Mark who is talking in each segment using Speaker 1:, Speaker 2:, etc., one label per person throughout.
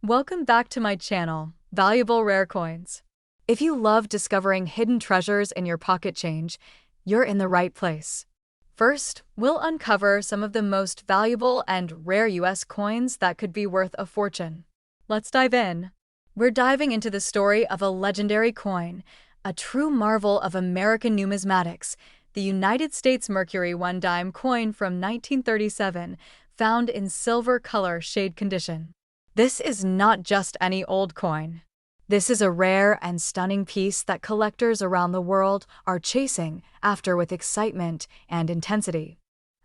Speaker 1: Welcome back to my channel, Valuable Rare Coins. If you love discovering hidden treasures in your pocket change, you're in the right place. First, we'll uncover some of the most valuable and rare US coins that could be worth a fortune. Let's dive in. We're diving into the story of a legendary coin, a true marvel of American numismatics, the United States Mercury 1 dime coin from 1937, found in silver color shade condition. This is not just any old coin. This is a rare and stunning piece that collectors around the world are chasing after with excitement and intensity.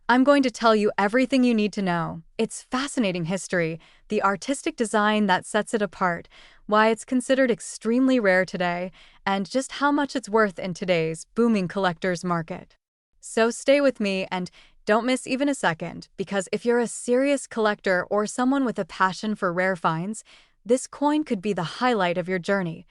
Speaker 1: I'm going to tell you everything you need to know, its fascinating history, the artistic design that sets it apart, why it's considered extremely rare today, and just how much it's worth in today's booming collector's market. So stay with me and don't miss even a second, because if you're a serious collector or someone with a passion for rare finds, this coin could be the highlight of your journey.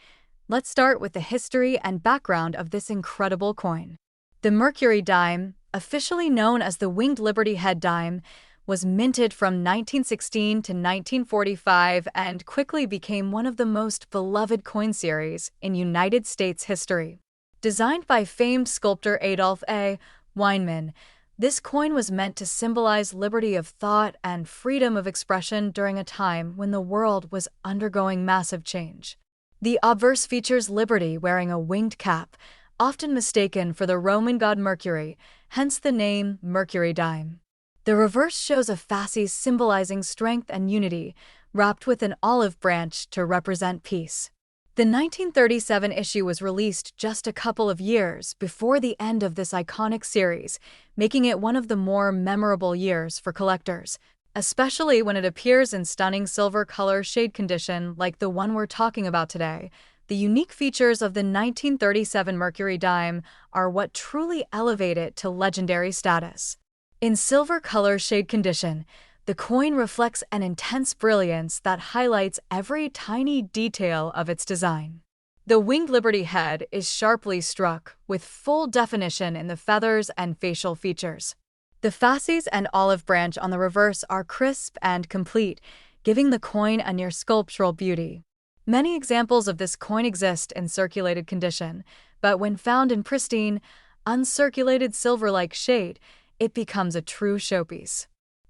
Speaker 1: Let's start with the history and background of this incredible coin. The Mercury dime, officially known as the Winged Liberty Head dime, was minted from 1916 to 1945 and quickly became one of the most beloved coin series in United States history. Designed by famed sculptor Adolph A. Weinman, this coin was meant to symbolize liberty of thought and freedom of expression during a time when the world was undergoing massive change. The obverse features Liberty wearing a winged cap, often mistaken for the Roman god Mercury, hence the name Mercury dime. The reverse shows a fasces symbolizing strength and unity, wrapped with an olive branch to represent peace. The 1937 issue was released just a couple of years before the end of this iconic series, making it one of the more memorable years for collectors, especially when it appears in stunning silver color shade condition like the one we're talking about today. The unique features of the 1937 Mercury dime are what truly elevate it to legendary status. In silver color shade condition, the coin reflects an intense brilliance that highlights every tiny detail of its design. The Winged Liberty head is sharply struck, with full definition in the feathers and facial features. The fasces and olive branch on the reverse are crisp and complete, giving the coin a near sculptural beauty. Many examples of this coin exist in circulated condition, but when found in pristine, uncirculated silver-like shade, it becomes a true showpiece.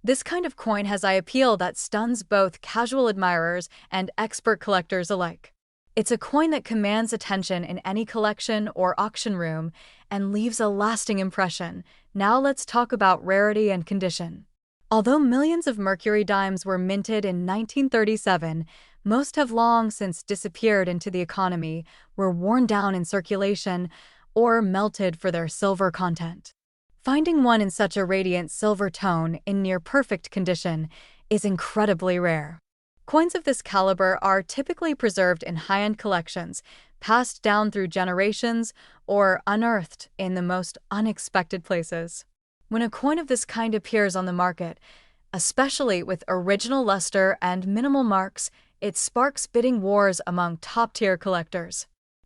Speaker 1: This kind of coin has eye appeal that stuns both casual admirers and expert collectors alike. It's a coin that commands attention in any collection or auction room and leaves a lasting impression. Now let's talk about rarity and condition. Although millions of Mercury dimes were minted in 1937, most have long since disappeared into the economy, were worn down in circulation, or melted for their silver content. Finding one in such a radiant silver tone in near-perfect condition is incredibly rare. Coins of this caliber are typically preserved in high-end collections, passed down through generations, or unearthed in the most unexpected places. When a coin of this kind appears on the market, especially with original luster and minimal marks, it sparks bidding wars among top-tier collectors.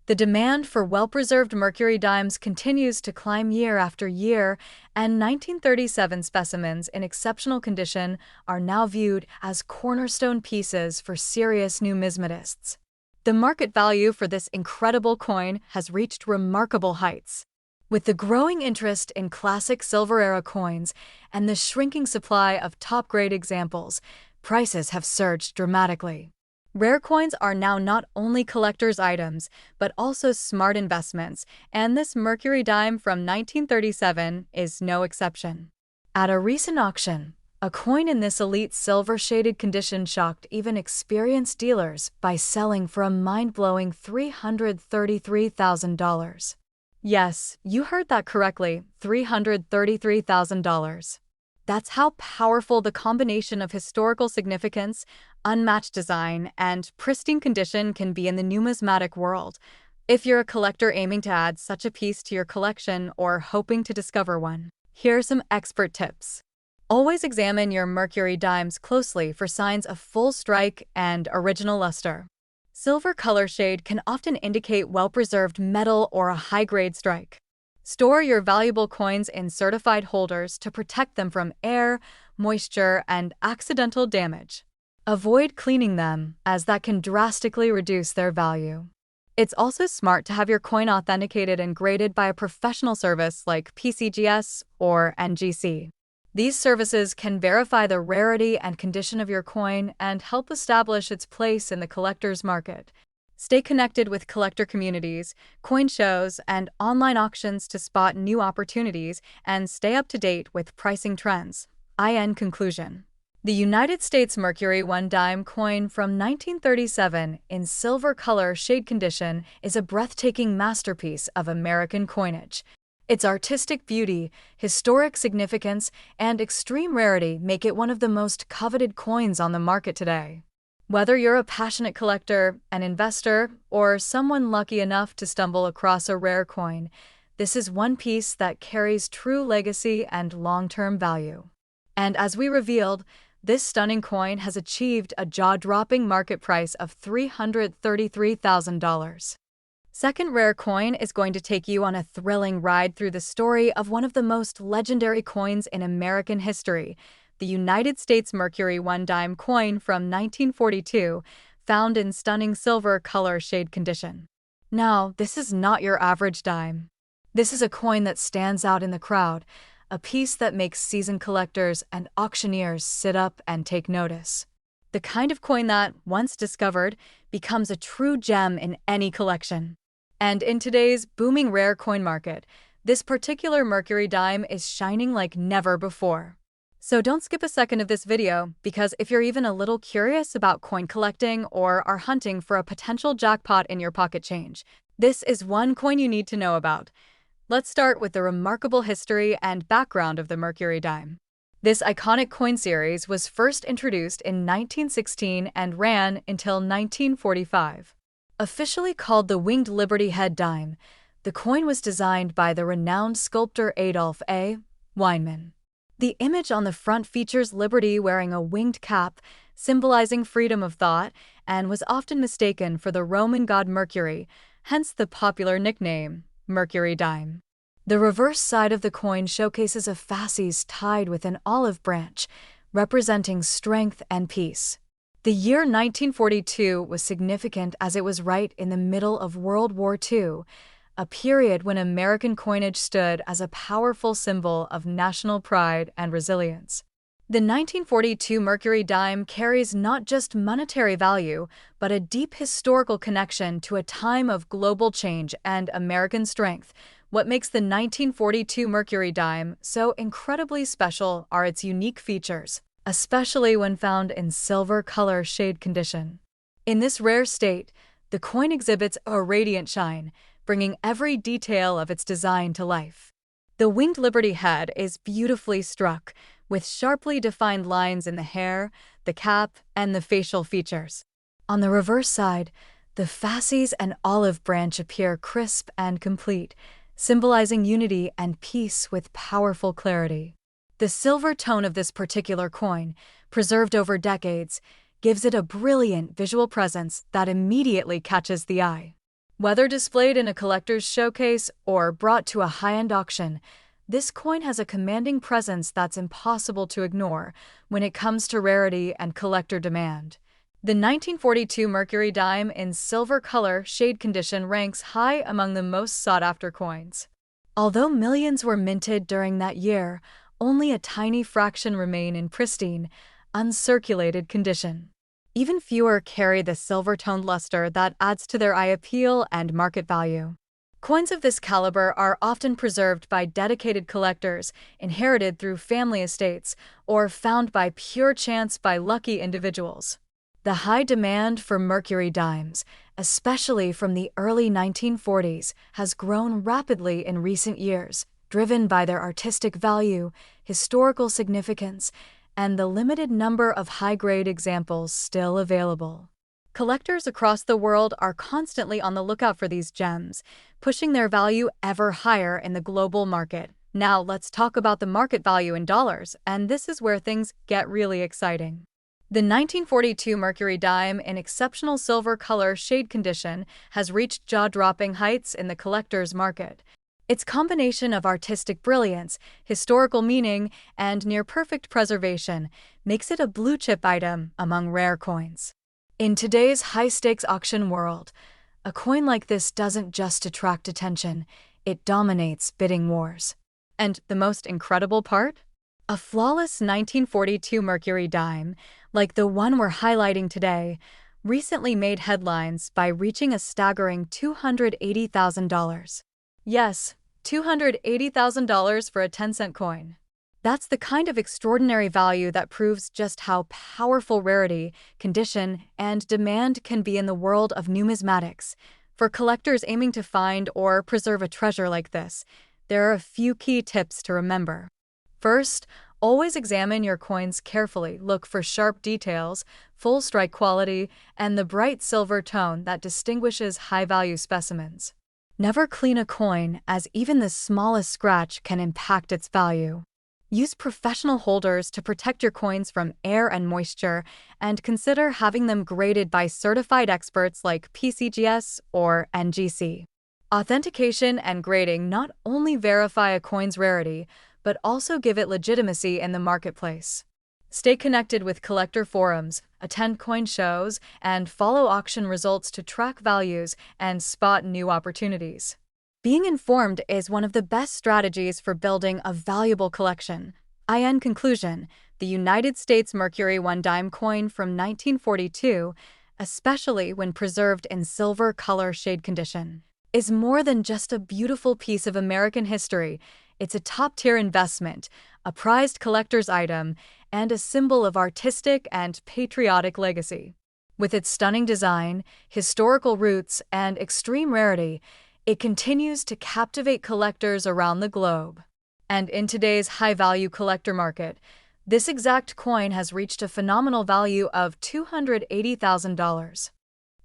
Speaker 1: The demand for well-preserved Mercury dimes continues to climb year after year, and 1937 specimens in exceptional condition are now viewed as cornerstone pieces for serious numismatists. The market value for this incredible coin has reached remarkable heights. With the growing interest in classic silver-era coins and the shrinking supply of top-grade examples, prices have surged dramatically. Rare coins are now not only collector's items, but also smart investments, and this Mercury dime from 1937 is no exception. At a recent auction, a coin in this elite silver-shaded condition shocked even experienced dealers by selling for a mind-blowing $333,000. Yes, you heard that correctly, $333,000. That's how powerful the combination of historical significance, unmatched design, and pristine condition can be in the numismatic world. If you're a collector aiming to add such a piece to your collection or hoping to discover one, here are some expert tips. Always examine your Mercury dimes closely for signs of full strike and original luster. Silver color shade can often indicate well-preserved metal or a high-grade strike. Store your valuable coins in certified holders to protect them from air, moisture, and accidental damage. Avoid cleaning them, as that can drastically reduce their value. It's also smart to have your coin authenticated and graded by a professional service like PCGS or NGC. These services can verify the rarity and condition of your coin and help establish its place in the collector's market. Stay connected with collector communities, coin shows, and online auctions to spot new opportunities and stay up to date with pricing trends. In conclusion, the United States Mercury 1 dime coin from 1937 in silver color shade condition is a breathtaking masterpiece of American coinage. Its artistic beauty, historic significance, and extreme rarity make it one of the most coveted coins on the market today. Whether you're a passionate collector, an investor, or someone lucky enough to stumble across a rare coin, this is one piece that carries true legacy and long-term value. And as we revealed, this stunning coin has achieved a jaw-dropping market price of $333,000. Second rare coin is going to take you on a thrilling ride through the story of one of the most legendary coins in American history, the United States Mercury 1 dime coin from 1942, found in stunning silver color shade condition. Now, this is not your average dime. This is a coin that stands out in the crowd, a piece that makes seasoned collectors and auctioneers sit up and take notice. The kind of coin that, once discovered, becomes a true gem in any collection. And in today's booming rare coin market, this particular Mercury dime is shining like never before. So don't skip a second of this video, because if you're even a little curious about coin collecting or are hunting for a potential jackpot in your pocket change, this is one coin you need to know about. Let's start with the remarkable history and background of the Mercury dime. This iconic coin series was first introduced in 1916 and ran until 1945. Officially called the Winged Liberty Head dime, the coin was designed by the renowned sculptor Adolf A. Weinman. The image on the front features Liberty wearing a winged cap, symbolizing freedom of thought, and was often mistaken for the Roman god Mercury, hence the popular nickname, Mercury dime. The reverse side of the coin showcases a fasces tied with an olive branch, representing strength and peace. The year 1942 was significant as it was right in the middle of World War II, a period when American coinage stood as a powerful symbol of national pride and resilience. The 1942 Mercury dime carries not just monetary value, but a deep historical connection to a time of global change and American strength. What makes the 1942 Mercury dime so incredibly special are its unique features, especially when found in silver color shade condition. In this rare state, the coin exhibits a radiant shine, bringing every detail of its design to life. The Winged Liberty head is beautifully struck, with sharply defined lines in the hair, the cap, and the facial features. On the reverse side, the fasces and olive branch appear crisp and complete, symbolizing unity and peace with powerful clarity. The silver tone of this particular coin, preserved over decades, gives it a brilliant visual presence that immediately catches the eye. Whether displayed in a collector's showcase or brought to a high-end auction, this coin has a commanding presence that's impossible to ignore when it comes to rarity and collector demand. The 1942 Mercury dime in silver color shade condition ranks high among the most sought-after coins. Although millions were minted during that year, only a tiny fraction remain in pristine, uncirculated condition. Even fewer carry the silver-toned luster that adds to their eye appeal and market value. Coins of this caliber are often preserved by dedicated collectors, inherited through family estates, or found by pure chance by lucky individuals. The high demand for Mercury dimes, especially from the early 1940s, has grown rapidly in recent years, driven by their artistic value, historical significance, and the limited number of high-grade examples still available. Collectors across the world are constantly on the lookout for these gems, pushing their value ever higher in the global market. Now let's talk about the market value in dollars, and this is where things get really exciting. The 1942 Mercury dime in exceptional silver color shade condition has reached jaw-dropping heights in the collector's market. Its combination of artistic brilliance, historical meaning, and near-perfect preservation makes it a blue-chip item among rare coins. In today's high-stakes auction world, a coin like this doesn't just attract attention, it dominates bidding wars. And the most incredible part? A flawless 1942 Mercury dime, like the one we're highlighting today, recently made headlines by reaching a staggering $280,000. Yes, $280,000 for a 10-cent coin. That's the kind of extraordinary value that proves just how powerful rarity, condition, and demand can be in the world of numismatics. For collectors aiming to find or preserve a treasure like this, there are a few key tips to remember. First, always examine your coins carefully. Look for sharp details, full strike quality, and the bright silver tone that distinguishes high-value specimens. Never clean a coin, as even the smallest scratch can impact its value. Use professional holders to protect your coins from air and moisture, and consider having them graded by certified experts like PCGS or NGC. Authentication and grading not only verify a coin's rarity, but also give it legitimacy in the marketplace. Stay connected with collector forums, attend coin shows, and follow auction results to track values and spot new opportunities. Being informed is one of the best strategies for building a valuable collection. In conclusion, the United States Mercury 1 dime coin from 1942, especially when preserved in silver color shade condition, is more than just a beautiful piece of American history. It's a top-tier investment, a prized collector's item, and a symbol of artistic and patriotic legacy. With its stunning design, historical roots, and extreme rarity, it continues to captivate collectors around the globe. And in today's high-value collector market, this exact coin has reached a phenomenal value of $280,000.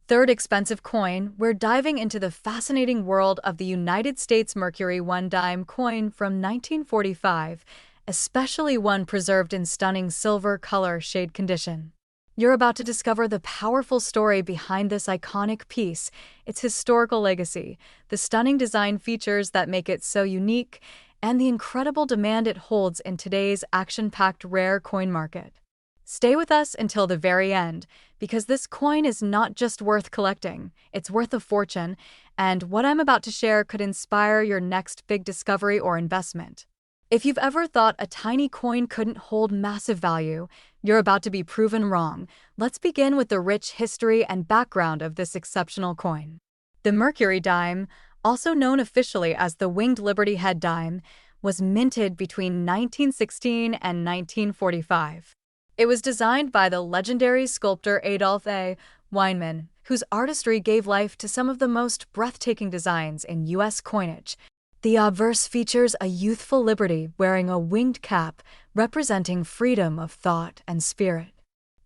Speaker 1: Third expensive coin, we're diving into the fascinating world of the United States Mercury 1 dime coin from 1945, especially one preserved in stunning silver color shade condition. You're about to discover the powerful story behind this iconic piece, its historical legacy, the stunning design features that make it so unique, and the incredible demand it holds in today's action-packed rare coin market. Stay with us until the very end, because this coin is not just worth collecting, it's worth a fortune, and what I'm about to share could inspire your next big discovery or investment. If you've ever thought a tiny coin couldn't hold massive value, you're about to be proven wrong. Let's begin with the rich history and background of this exceptional coin. The Mercury dime, also known officially as the Winged Liberty Head dime, was minted between 1916 and 1945. It was designed by the legendary sculptor Adolph A. Weinman, whose artistry gave life to some of the most breathtaking designs in U.S. coinage. The obverse features a youthful liberty wearing a winged cap, representing freedom of thought and spirit.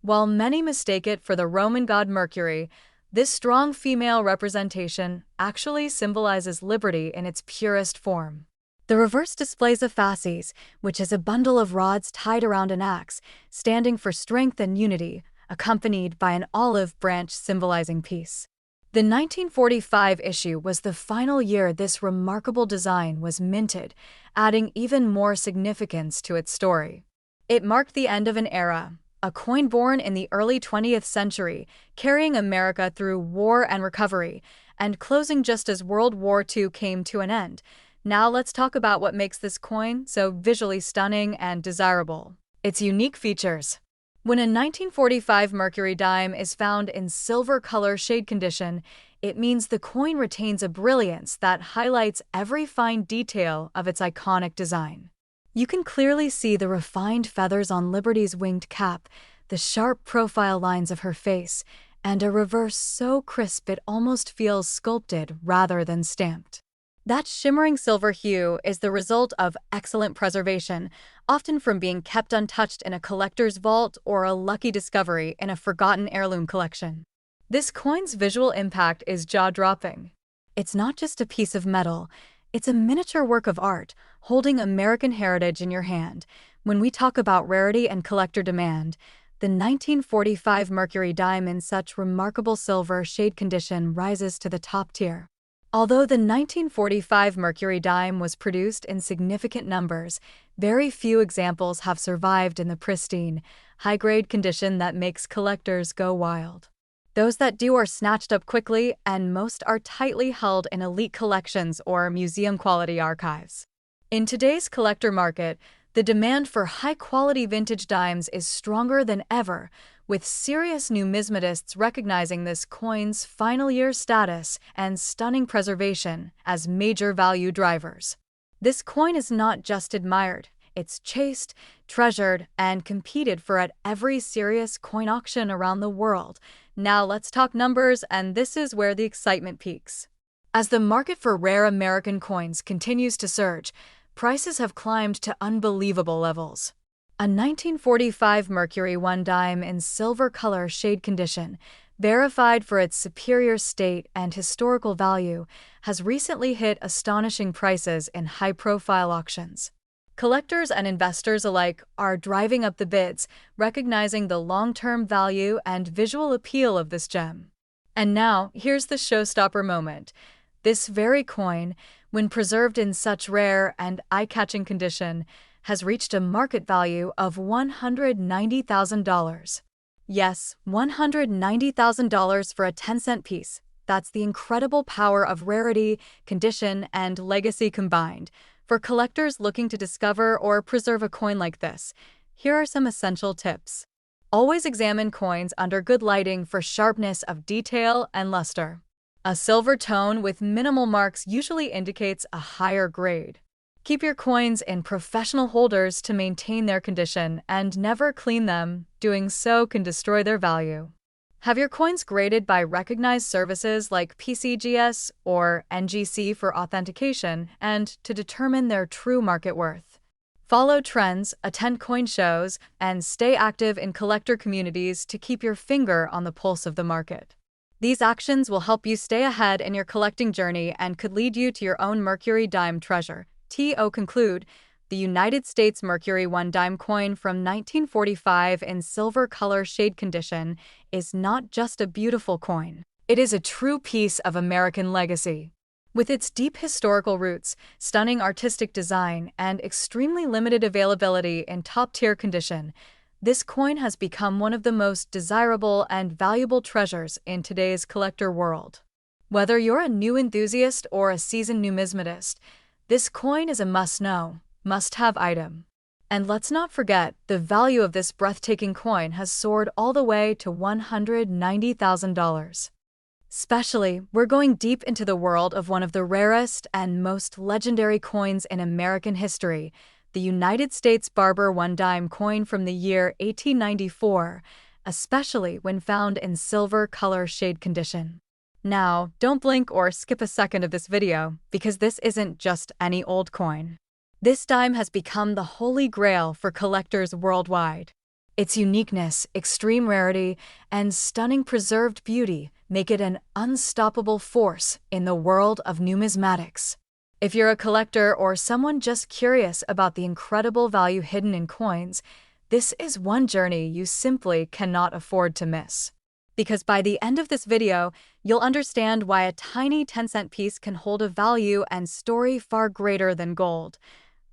Speaker 1: While many mistake it for the Roman god Mercury, this strong female representation actually symbolizes liberty in its purest form. The reverse displays a fasces, which is a bundle of rods tied around an axe, standing for strength and unity, accompanied by an olive branch symbolizing peace. The 1945 issue was the final year this remarkable design was minted, adding even more significance to its story. It marked the end of an era, a coin born in the early 20th century, carrying America through war and recovery, and closing just as World War II came to an end. Now let's talk about what makes this coin so visually stunning and desirable. Its unique features. When a 1945 Mercury dime is found in silver color shade condition, it means the coin retains a brilliance that highlights every fine detail of its iconic design. You can clearly see the refined feathers on Liberty's winged cap, the sharp profile lines of her face, and a reverse so crisp it almost feels sculpted rather than stamped. That shimmering silver hue is the result of excellent preservation, often from being kept untouched in a collector's vault or a lucky discovery in a forgotten heirloom collection. This coin's visual impact is jaw-dropping. It's not just a piece of metal, it's a miniature work of art, holding American heritage in your hand. When we talk about rarity and collector demand, the 1945 Mercury dime in such remarkable silver shade condition rises to the top tier. Although the 1945 Mercury dime was produced in significant numbers, very few examples have survived in the pristine, high-grade condition that makes collectors go wild. Those that do are snatched up quickly, and most are tightly held in elite collections or museum-quality archives. In today's collector market, the demand for high-quality vintage dimes is stronger than ever, with serious numismatists recognizing this coin's final year status and stunning preservation as major value drivers. This coin is not just admired, it's chased, treasured, and competed for at every serious coin auction around the world. Now let's talk numbers, and this is where the excitement peaks. As the market for rare American coins continues to surge, prices have climbed to unbelievable levels. A 1945 Mercury 1 dime in silver color shade condition, verified for its superior state and historical value, has recently hit astonishing prices in high-profile auctions. Collectors and investors alike are driving up the bids, recognizing the long-term value and visual appeal of this gem. And now, here's the showstopper moment. This very coin, when preserved in such rare and eye-catching condition, has reached a market value of $190,000. Yes, $190,000 for a 10-cent piece. That's the incredible power of rarity, condition, and legacy combined. For collectors looking to discover or preserve a coin like this, here are some essential tips. Always examine coins under good lighting for sharpness of detail and luster. A silver tone with minimal marks usually indicates a higher grade. Keep your coins in professional holders to maintain their condition and never clean them. Doing so can destroy their value. Have your coins graded by recognized services like PCGS or NGC for authentication and to determine their true market worth. Follow trends, attend coin shows, and stay active in collector communities to keep your finger on the pulse of the market. These actions will help you stay ahead in your collecting journey and could lead you to your own Mercury dime treasure. To conclude, the United States Mercury 1 dime coin from 1945 in silver color shade condition is not just a beautiful coin. It is a true piece of American legacy. With its deep historical roots, stunning artistic design, and extremely limited availability in top-tier condition, this coin has become one of the most desirable and valuable treasures in today's collector world. Whether you're a new enthusiast or a seasoned numismatist, this coin is a must-know, must-have item. And let's not forget, the value of this breathtaking coin has soared all the way to $190,000. Especially, we're going deep into the world of one of the rarest and most legendary coins in American history, the United States Barber 1 dime coin from the year 1894, especially when found in silver color shade condition. Now, don't blink or skip a second of this video, because this isn't just any old coin. This dime has become the holy grail for collectors worldwide. Its uniqueness, extreme rarity, and stunning preserved beauty make it an unstoppable force in the world of numismatics. If you're a collector or someone just curious about the incredible value hidden in coins, this is one journey you simply cannot afford to miss. Because by the end of this video, you'll understand why a tiny 10-cent piece can hold a value and story far greater than gold.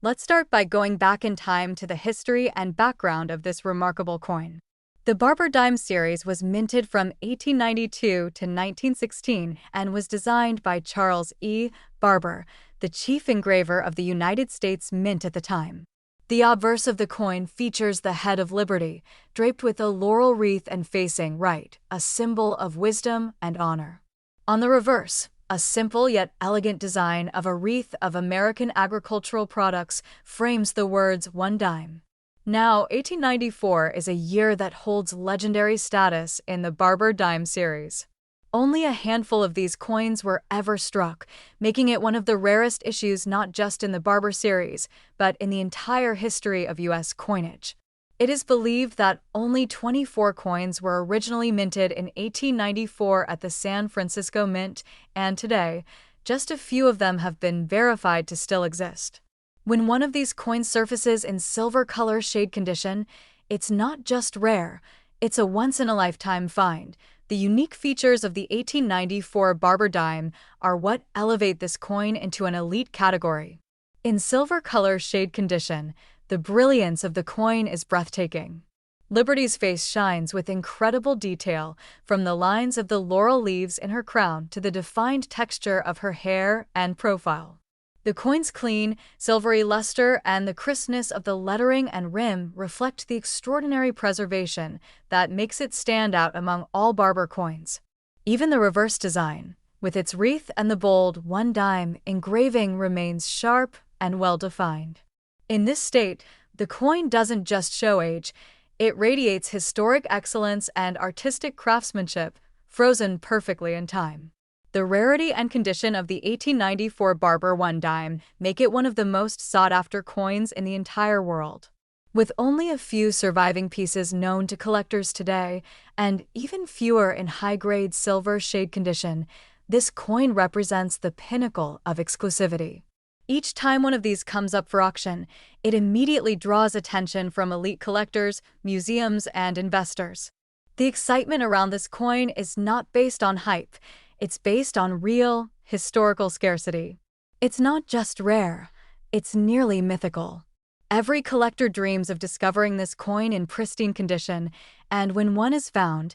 Speaker 1: Let's start by going back in time to the history and background of this remarkable coin. The Barber dime series was minted from 1892 to 1916 and was designed by Charles E. Barber, the chief engraver of the United States Mint at the time. The obverse of the coin features the head of Liberty, draped with a laurel wreath and facing right, a symbol of wisdom and honor. On the reverse, a simple yet elegant design of a wreath of American agricultural products frames the words 1 dime. Now, 1894 is a year that holds legendary status in the Barber dime series. Only a handful of these coins were ever struck, making it one of the rarest issues not just in the Barber series, but in the entire history of U.S. coinage. It is believed that only 24 coins were originally minted in 1894 at the San Francisco Mint, and today, just a few of them have been verified to still exist. When one of these coins surfaces in silver color shade condition, it's not just rare, it's a once-in-a-lifetime find, The unique features of the 1894 Barber dime are what elevate this coin into an elite category. In silver color shade condition, the brilliance of the coin is breathtaking. Liberty's face shines with incredible detail, from the lines of the laurel leaves in her crown to the defined texture of her hair and profile. The coin's clean, silvery luster and the crispness of the lettering and rim reflect the extraordinary preservation that makes it stand out among all Barber coins. Even the reverse design, with its wreath and the bold 1 dime engraving, remains sharp and well-defined. In this state, the coin doesn't just show age, it radiates historic excellence and artistic craftsmanship, frozen perfectly in time. The rarity and condition of the 1894 Barber 1 dime make it one of the most sought-after coins in the entire world. With only a few surviving pieces known to collectors today, and even fewer in high-grade silver shade condition, this coin represents the pinnacle of exclusivity. Each time one of these comes up for auction, it immediately draws attention from elite collectors, museums, and investors. The excitement around this coin is not based on hype, it's based on real, historical scarcity. It's not just rare, it's nearly mythical. Every collector dreams of discovering this coin in pristine condition, and when one is found,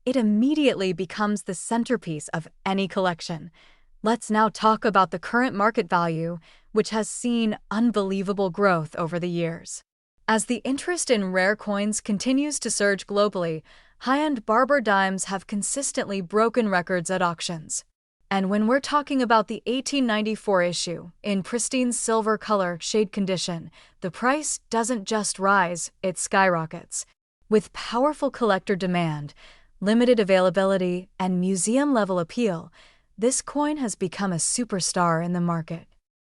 Speaker 1: it immediately becomes the centerpiece of any collection. Let's now talk about the current market value, which has seen unbelievable growth over the years. As the interest in rare coins continues to surge globally, high-end Barber dimes have consistently broken records at auctions. And when we're talking about the 1894 issue, in pristine silver color shade condition, the price doesn't just rise, it skyrockets. With powerful collector demand, limited availability, and museum-level appeal, this coin has become a superstar in the market.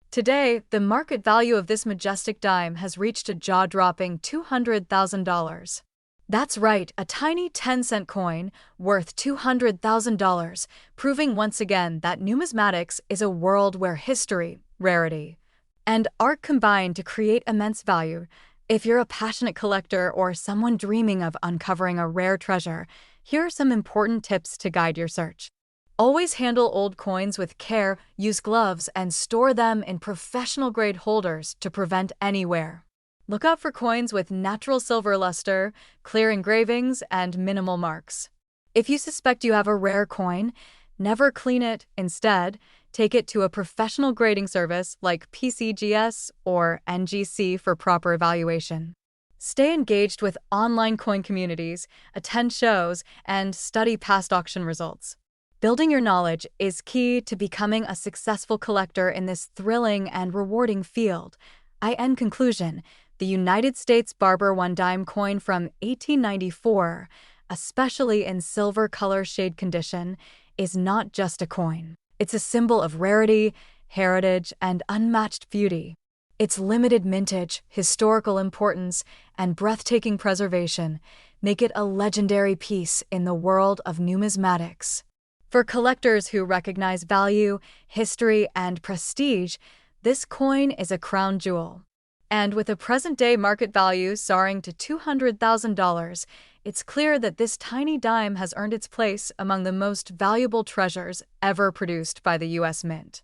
Speaker 1: Today, the market value of this majestic dime has reached a jaw-dropping $200,000. That's right, a tiny 10-cent coin worth $200,000, proving once again that numismatics is a world where history, rarity, and art combine to create immense value. If you're a passionate collector or someone dreaming of uncovering a rare treasure, here are some important tips to guide your search. Always handle old coins with care, use gloves, and store them in professional-grade holders to prevent any wear. Look out for coins with natural silver luster, clear engravings, and minimal marks. If you suspect you have a rare coin, never clean it. Instead, take it to a professional grading service like PCGS or NGC for proper evaluation. Stay engaged with online coin communities, attend shows, and study past auction results. Building your knowledge is key to becoming a successful collector in this thrilling and rewarding field. In conclusion, the United States Barber 1 dime coin from 1894, especially in silver color shade condition, is not just a coin. It's a symbol of rarity, heritage, and unmatched beauty. Its limited mintage, historical importance, and breathtaking preservation make it a legendary piece in the world of numismatics. For collectors who recognize value, history, and prestige, this coin is a crown jewel. And with a present-day market value soaring to $200,000, it's clear that this tiny dime has earned its place among the most valuable treasures ever produced by the U.S. Mint.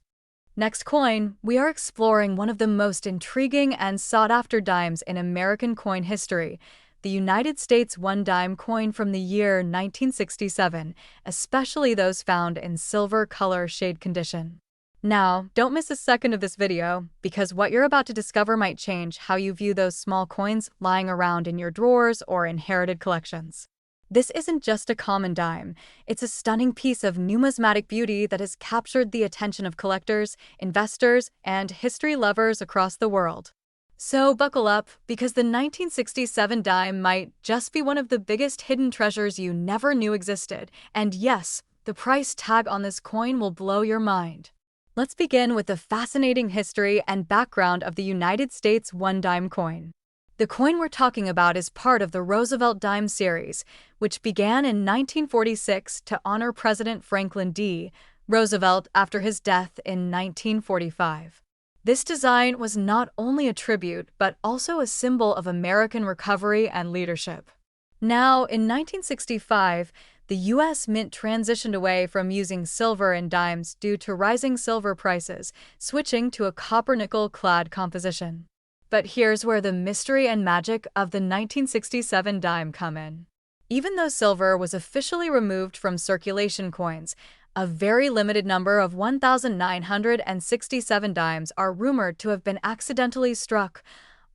Speaker 1: Next coin, we are exploring one of the most intriguing and sought-after dimes in American coin history, the United States 1 dime coin from the year 1967, especially those found in silver color shade condition. Now, don't miss a second of this video, because what you're about to discover might change how you view those small coins lying around in your drawers or inherited collections. This isn't just a common dime, it's a stunning piece of numismatic beauty that has captured the attention of collectors, investors, and history lovers across the world. So buckle up, because the 1967 dime might just be one of the biggest hidden treasures you never knew existed, and yes, the price tag on this coin will blow your mind. Let's begin with the fascinating history and background of the United States 1 dime coin. The coin we're talking about is part of the Roosevelt dime series, which began in 1946 to honor President Franklin D. Roosevelt after his death in 1945. This design was not only a tribute, but also a symbol of American recovery and leadership. Now, in 1965, the U.S. Mint transitioned away from using silver in dimes due to rising silver prices, switching to a copper-nickel clad composition. But here's where the mystery and magic of the 1967 dime come in. Even though silver was officially removed from circulation coins, a very limited number of 1,967 dimes are rumored to have been accidentally struck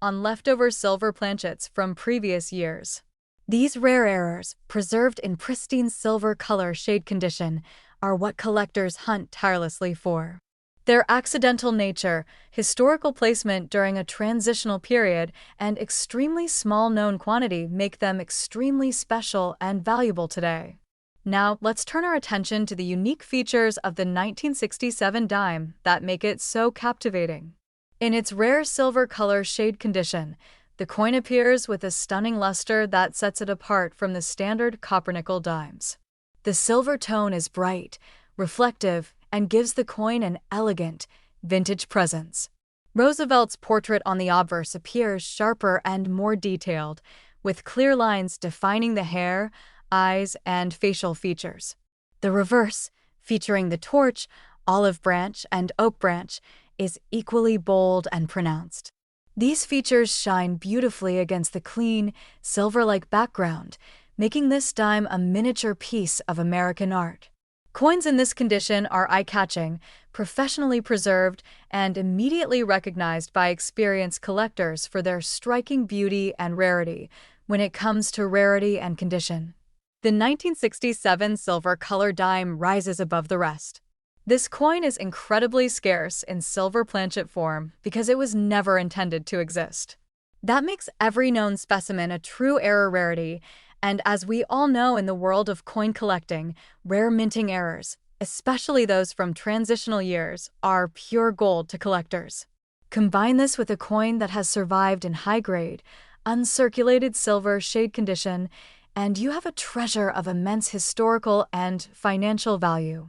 Speaker 1: on leftover silver planchets from previous years. These rare errors, preserved in pristine silver color shade condition, are what collectors hunt tirelessly for. Their accidental nature, historical placement during a transitional period, and extremely small known quantity make them extremely special and valuable today. Now, let's turn our attention to the unique features of the 1967 dime that make it so captivating. In its rare silver color shade condition, the coin appears with a stunning luster that sets it apart from the standard copper-nickel dimes. The silver tone is bright, reflective, and gives the coin an elegant, vintage presence. Roosevelt's portrait on the obverse appears sharper and more detailed, with clear lines defining the hair, eyes, and facial features. The reverse, featuring the torch, olive branch, and oak branch, is equally bold and pronounced. These features shine beautifully against the clean, silver-like background, making this dime a miniature piece of American art. Coins in this condition are eye-catching, professionally preserved, and immediately recognized by experienced collectors for their striking beauty and rarity when it comes to rarity and condition. The 1967 silver color dime rises above the rest. This coin is incredibly scarce in silver planchet form because it was never intended to exist. That makes every known specimen a true error rarity, and as we all know in the world of coin collecting, rare minting errors, especially those from transitional years, are pure gold to collectors. Combine this with a coin that has survived in high-grade, uncirculated silver shade condition, and you have a treasure of immense historical and financial value.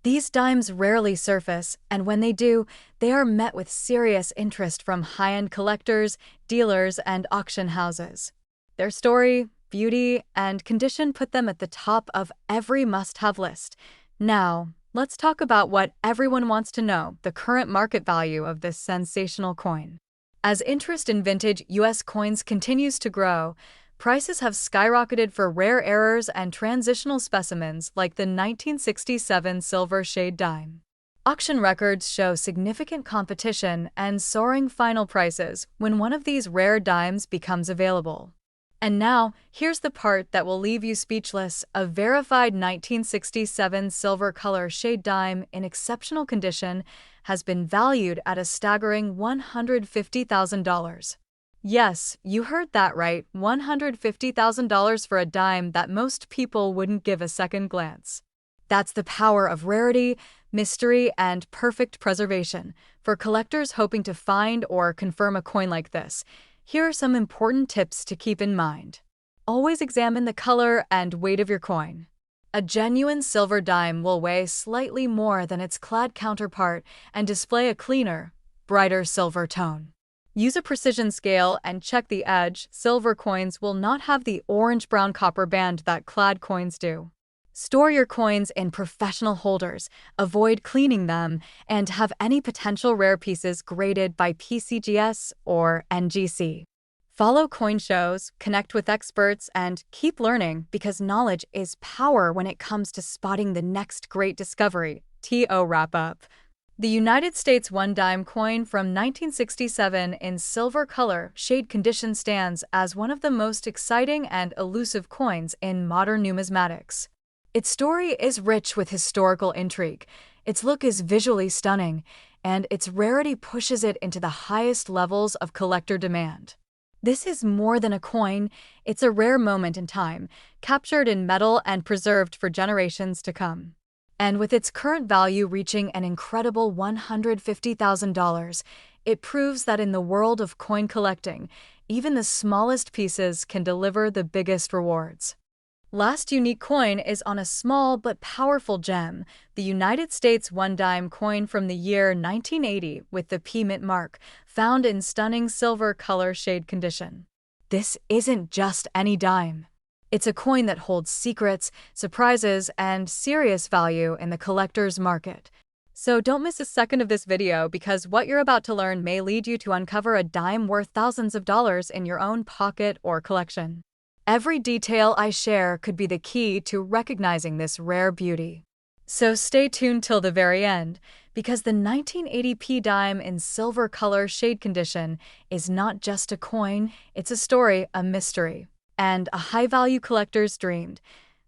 Speaker 1: These dimes rarely surface, and when they do, they are met with serious interest from high-end collectors, dealers, and auction houses. Their story, beauty, and condition put them at the top of every must-have list. Now, let's talk about what everyone wants to know, the current market value of this sensational coin. As interest in vintage U.S. coins continues to grow, prices have skyrocketed for rare errors and transitional specimens like the 1967 silver shade dime. Auction records show significant competition and soaring final prices when one of these rare dimes becomes available. And now, here's the part that will leave you speechless. A verified 1967 silver color shade dime in exceptional condition has been valued at a staggering $150,000. Yes, you heard that right, $150,000 for a dime that most people wouldn't give a second glance. That's the power of rarity, mystery, and perfect preservation. For collectors hoping to find or confirm a coin like this, here are some important tips to keep in mind. Always examine the color and weight of your coin. A genuine silver dime will weigh slightly more than its clad counterpart and display a cleaner, brighter silver tone. Use a precision scale and check the edge. Silver coins will not have the orange-brown copper band that clad coins do. Store your coins in professional holders, avoid cleaning them, and have any potential rare pieces graded by PCGS or NGC. Follow coin shows, connect with experts, and keep learning because knowledge is power when it comes to spotting the next great discovery. TO wrap up. The United States one-dime coin from 1967 in silver color shade condition stands as one of the most exciting and elusive coins in modern numismatics. Its story is rich with historical intrigue, its look is visually stunning, and its rarity pushes it into the highest levels of collector demand. This is more than a coin, it's a rare moment in time, captured in metal and preserved for generations to come. And with its current value reaching an incredible $150,000, it proves that in the world of coin collecting, even the smallest pieces can deliver the biggest rewards. Last unique coin is on a small but powerful gem, the United States one-dime coin from the year 1980 with the P Mint mark, found in stunning silver color shade condition. This isn't just any dime. It's a coin that holds secrets, surprises, and serious value in the collector's market. So don't miss a second of this video because what you're about to learn may lead you to uncover a dime worth thousands of dollars in your own pocket or collection. Every detail I share could be the key to recognizing this rare beauty. So stay tuned till the very end, because the 1980p dime in silver color shade condition is not just a coin, it's a story, a mystery, and a high-value collector's dream.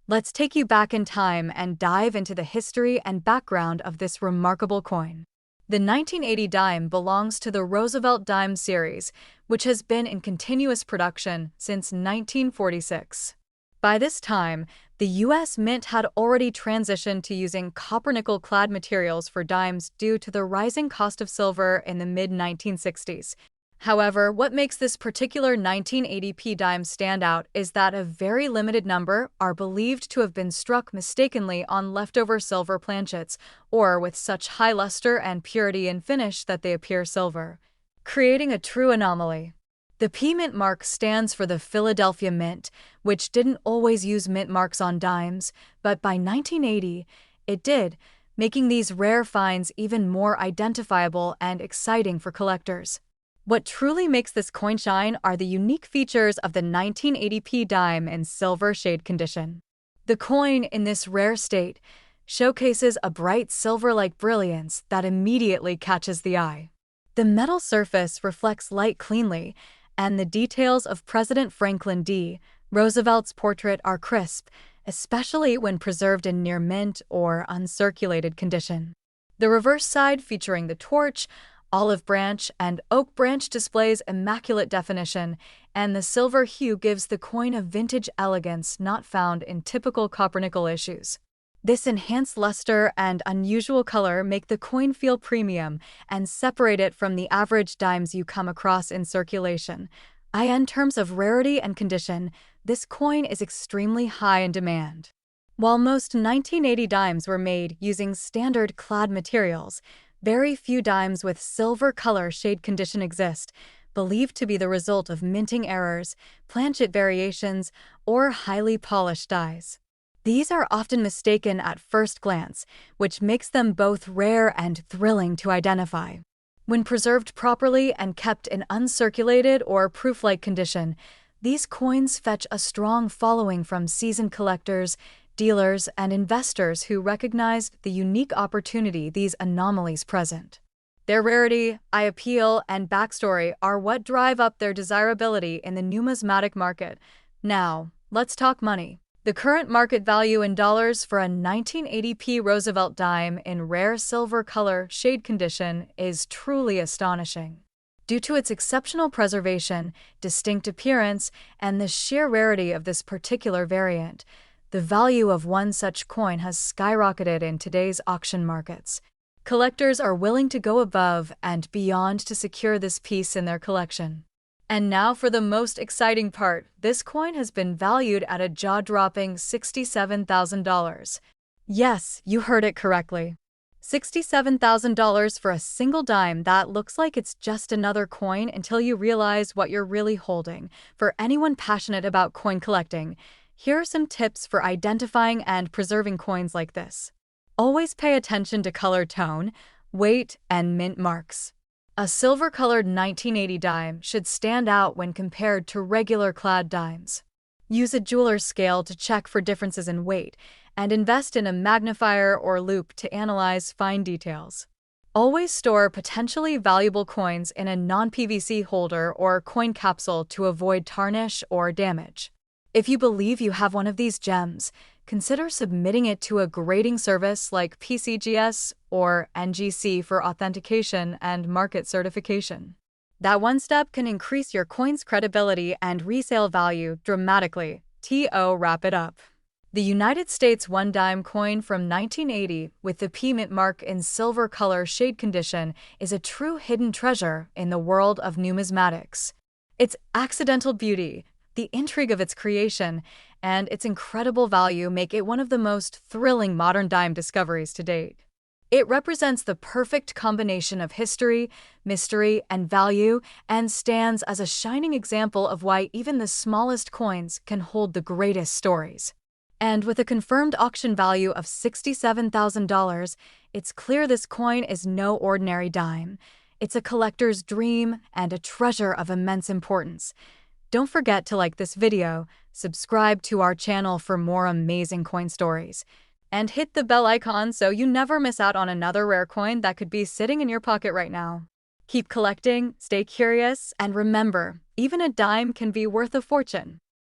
Speaker 1: Let's take you back in time and dive into the history and background of this remarkable coin. The 1980 dime belongs to the Roosevelt dime series, which has been in continuous production since 1946. By this time, the U.S. Mint had already transitioned to using copper-nickel-clad materials for dimes due to the rising cost of silver in the mid-1960s. However, what makes this particular 1980p dime stand out is that a very limited number are believed to have been struck mistakenly on leftover silver planchets, or with such high luster and purity in finish that they appear silver, creating a true anomaly. The P Mint mark stands for the Philadelphia Mint, which didn't always use mint marks on dimes, but by 1980, it did, making these rare finds even more identifiable and exciting for collectors. What truly makes this coin shine are the unique features of the 1980p dime in silver shade condition. The coin, in this rare state, showcases a bright silver-like brilliance that immediately catches the eye. The metal surface reflects light cleanly, and the details of President Franklin D. Roosevelt's portrait are crisp, especially when preserved in near mint or uncirculated condition. The reverse side, featuring the torch, olive branch, and oak branch, displays immaculate definition, and the silver hue gives the coin a vintage elegance not found in typical copper-nickel issues. This enhanced luster and unusual color make the coin feel premium and separate it from the average dimes you come across in circulation. In terms of rarity and condition, this coin is extremely high in demand. While most 1980 dimes were made using standard clad materials, very few dimes with silver color shade condition exist, believed to be the result of minting errors, planchet variations, or highly polished dies. These are often mistaken at first glance, which makes them both rare and thrilling to identify. When preserved properly and kept in uncirculated or proof-like condition, these coins fetch a strong following from seasoned collectors, dealers, and investors who recognized the unique opportunity these anomalies present. Their rarity, eye appeal, and backstory are what drive up their desirability in the numismatic market. Now, let's talk money. The current market value in dollars for a 1980p Roosevelt dime in rare silver color shade condition is truly astonishing. Due to its exceptional preservation, distinct appearance, and the sheer rarity of this particular variant, the value of one such coin has skyrocketed in today's auction markets. Collectors are willing to go above and beyond to secure this piece in their collection. And now for the most exciting part, this coin has been valued at a jaw-dropping $67,000. Yes, you heard it correctly. $67,000 for a single dime that looks like it's just another coin until you realize what you're really holding. For anyone passionate about coin collecting, here are some tips for identifying and preserving coins like this. Always pay attention to color tone, weight, and mint marks. A silver-colored 1980 dime should stand out when compared to regular clad dimes. Use a jeweler's scale to check for differences in weight, and invest in a magnifier or loupe to analyze fine details. Always store potentially valuable coins in a non-PVC holder or coin capsule to avoid tarnish or damage. If you believe you have one of these gems, consider submitting it to a grading service like PCGS or NGC for authentication and market certification. That one step can increase your coin's credibility and resale value dramatically. Wrap it up. The United States one-dime coin from 1980 with the P Mint mark in silver color shade condition is a true hidden treasure in the world of numismatics. Its accidental beauty, the intrigue of its creation, and its incredible value make it one of the most thrilling modern dime discoveries to date. It represents the perfect combination of history, mystery, and value, and stands as a shining example of why even the smallest coins can hold the greatest stories. And with a confirmed auction value of $67,000, it's clear this coin is no ordinary dime. It's a collector's dream and a treasure of immense importance. Don't forget to like this video, subscribe to our channel for more amazing coin stories, and hit the bell icon so you never miss out on another rare coin that could be sitting in your pocket right now. Keep collecting, stay curious, and remember, even a dime can be worth a fortune.